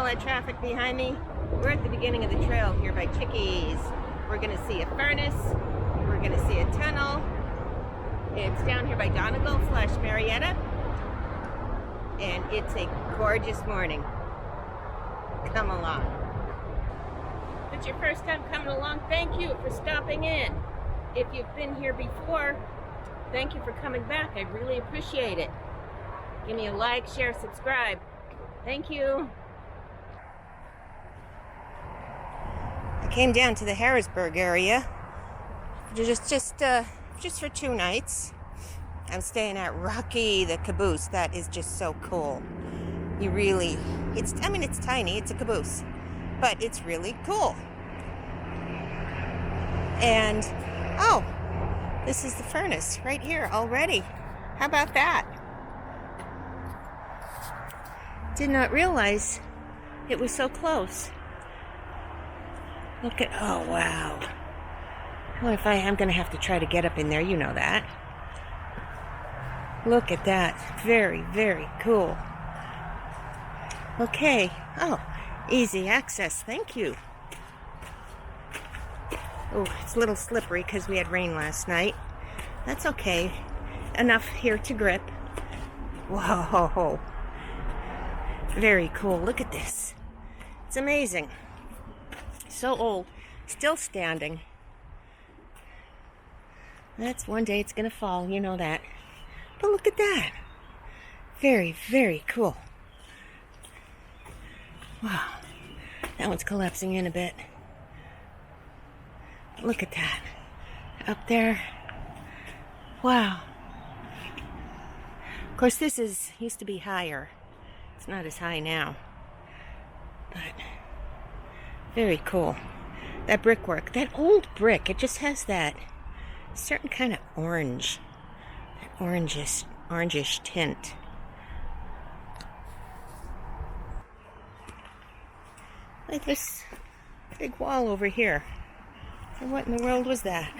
all that traffic behind me? We're at the beginning of the trail here by Chickies. We're going to see a furnace. We're going to see a tunnel. It's down here by Marietta. And it's a gorgeous morning. Come along. If it's your first time coming along, thank you for stopping in. If you've been here before, thank you for coming back. I really appreciate it. Give me a like, share, subscribe. Thank you. I came down to the Harrisburg area just for 2 nights. I'm staying at Rocky the Caboose. That is just so cool. It's tiny, it's a caboose, but it's really cool. And, oh, this is the furnace right here already. How about that? Did not realize it was so close. Look at, oh wow. Well, I'm going to have to try to get up in there, you know that. Look at that. Very, very cool. Okay. Oh, easy access. Thank you. Oh, it's a little slippery because we had rain last night. That's okay. Enough here to grip. Whoa. Very cool. Look at this. It's amazing. So old. Still one day it's going to fall. You know that. But look at that. Very, very cool. Wow. That one's collapsing in a bit. Look at that. Up there. Wow. Of course, this used to be higher. It's not as high now. But very cool. That brickwork, that old brick, it just has that certain kind of orange. That orangish tint. Like this big wall over here. So what in the world was that?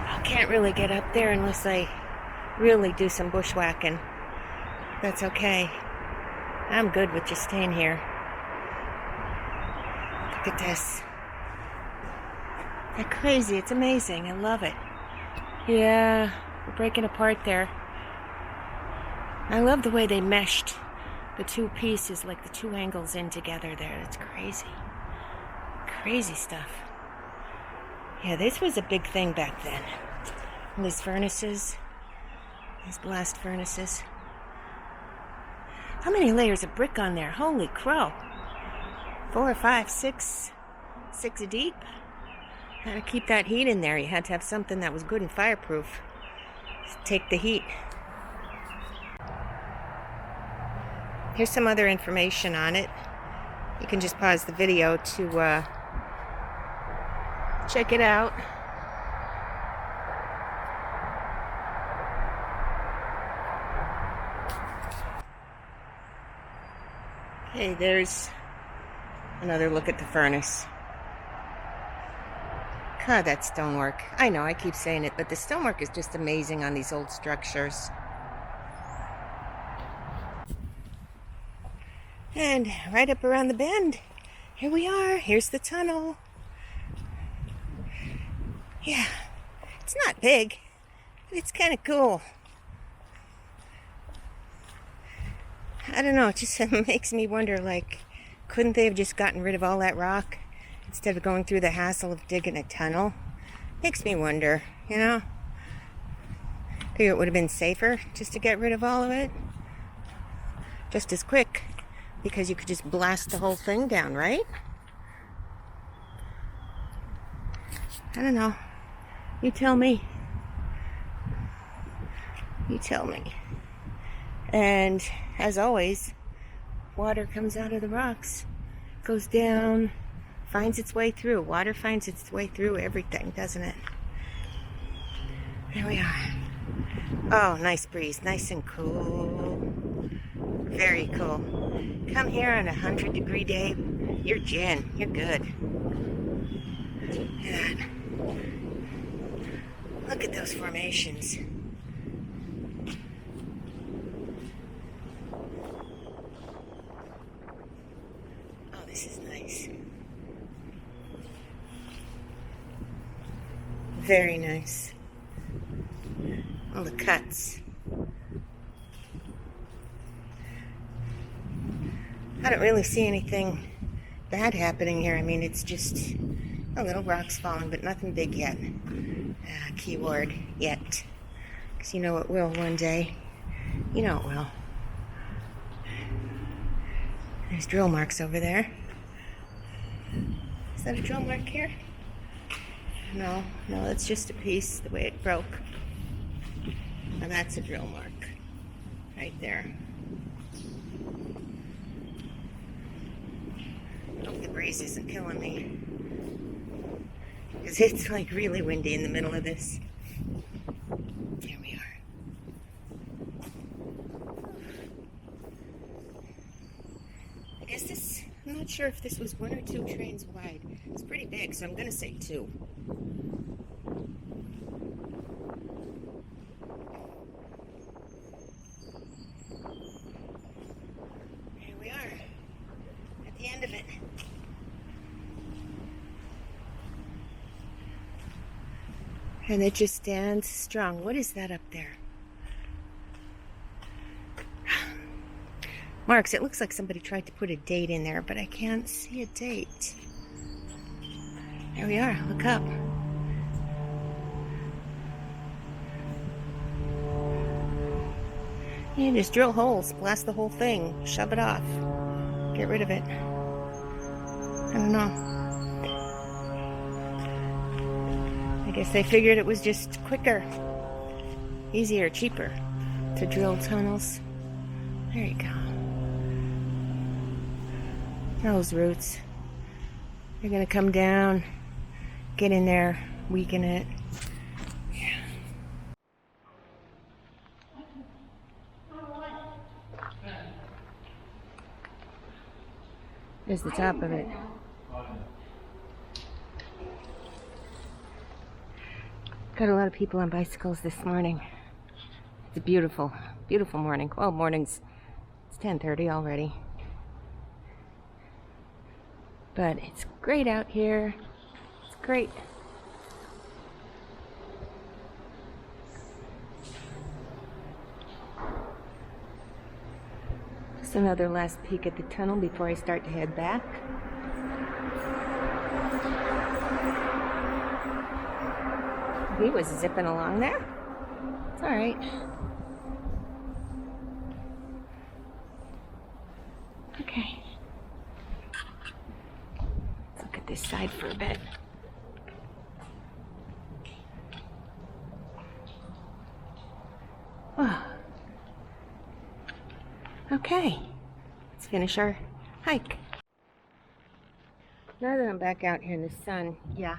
I can't really get up there unless I really do some bushwhacking. That's okay. I'm good with just staying here. Look at this. They're crazy. It's amazing. I love it. Yeah, we're breaking apart there. I love the way they meshed the 2 pieces, like the 2 angles in together there. It's crazy. Crazy stuff. Yeah, this was a big thing back then. All these furnaces. These blast furnaces. How many layers of brick on there? Holy crow. 4 or 5, 6 deep. How to keep that heat in there? You had to have something that was good and fireproof to take the heat. Here's some other information on it. You can just pause the video to check it out. Okay, there's another look at the furnace. God, that stonework. I know, I keep saying it, but the stonework is just amazing on these old structures. And right up around the bend, here we are. Here's the tunnel. Yeah, it's not big, but it's kind of cool. I don't know, it just makes me wonder, like, couldn't they have just gotten rid of all that rock instead of going through the hassle of digging a tunnel? Makes me wonder, you know? Maybe it would have been safer just to get rid of all of it. Just as quick, because you could just blast the whole thing down, right? I don't know. You tell me. You tell me. And as always, water comes out of the rocks, goes down, finds its way through. Water finds its way through everything, doesn't it? There we are. Oh, nice breeze, nice and cool. Very cool. Come here on 100-degree day, you're gin, you're good. And look at those formations. This is nice. Very nice. All the cuts. I don't really see anything bad happening here. I mean, it's just a little rocks falling, but nothing big yet. Keyword, yet. Because you know it will one day. You know it will. There's drill marks over there. Is that a drill mark here? No, that's just a piece, the way it broke. Now that's a drill mark. Right there. I hope the breeze isn't killing me. Because it's like really windy in the middle of this. Here we are. I guess this, I'm not sure if this was 1 or 2 trains wide. It's pretty big, so I'm going to say 2. Here we are, at the end of it. And it just stands strong. What is that up there? Marks, it looks like somebody tried to put a date in there, but I can't see a date. There we are, look up. Yeah, just drill holes, blast the whole thing, shove it off, get rid of it. I don't know. I guess they figured it was just quicker, easier, cheaper to drill tunnels. There you go. Those roots. They're gonna come down, get in there, weaken it. Yeah. There's the top of it. Got a lot of people on bicycles this morning. It's a beautiful, beautiful morning. Well, morning's, it's 10:30 already. But it's great out here. It's great. Just another last peek at the tunnel before I start to head back. He was zipping along there. It's all right. Okay. Let's look at this side for a bit. Oh. Okay. Let's finish our hike. Now that I'm back out here in the sun, yeah,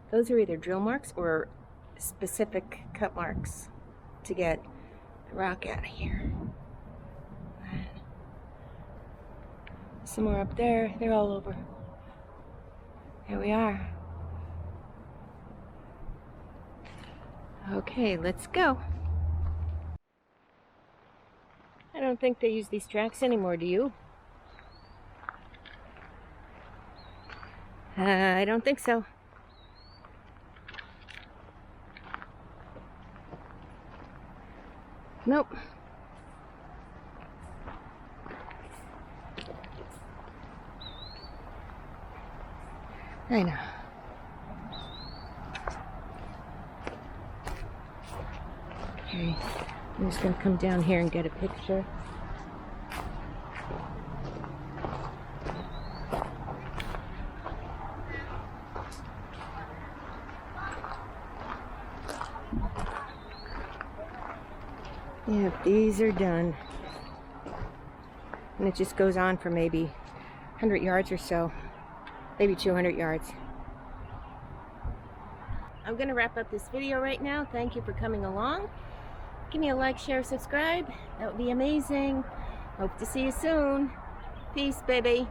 those are either drill marks or specific cut marks to get the rock out of here. Some more up there. They're all over. Here we are. Okay, let's go. I don't think they use these tracks anymore, do you? I don't think so. Nope. I know. Okay, I'm just going to come down here and get a picture. Yeah, these are done. And it just goes on for maybe 100 yards or so. Maybe 200 yards. I'm going to wrap up this video right now. Thank you for coming along. Give me a like, share, subscribe. That would be amazing. Hope to see you soon. Peace, baby.